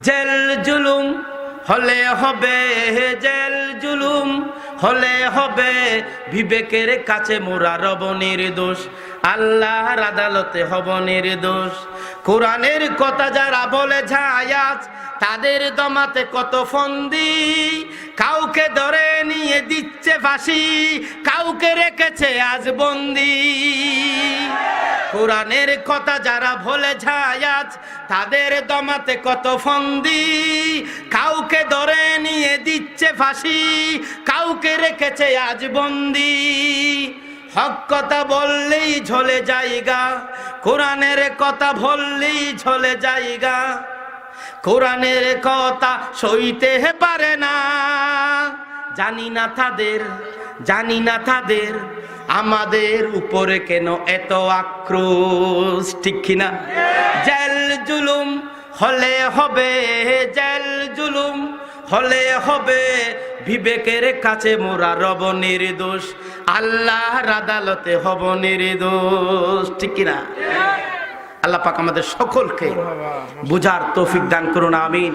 Jail জুলুম হলে হবে, জেল জুলুম হলে হবে, বিবেকের কাছে মোরা রব নির্দোষ, আল্লাহর আদালতে হব নির্দোষ। কোরআনের কথা যারা বলে যায় আজ, তাদের দমাতে কত ফন্দি, কাউকে ধরে নিয়ে দিচ্ছে ফাঁসি, কাউকে রেখেছে আজ বন্দি। কোরআনের কথা যারা বলে যায় আজ, তাদের দমাতে কত ফন্দি, কাউকে ধরে নিয়ে দিচ্ছে ফাঁসি, কাউকে রেখেছে আজ বন্দি। হক কথা বললেই ঝলে যাইগা, কোরআনের কথা বললেই ঝলে যাইগা, কোরআনের কথা সইতে পারে না। জানি না তাদের আমাদের উপরে কেন এত আক্রোশ, ঠিক কিনা? জেল জুলুম হলে হবে, জেল জুলুম হলে হবে, বিবেকের কাছে মোরা রব নির্দোষ, আল্লাহর আদালতে হব নির্দোষ, ঠিক কিনা? আল্লাহ পাক আমাদের সকলকে বুঝার তৌফিক দান করুন, আমিন।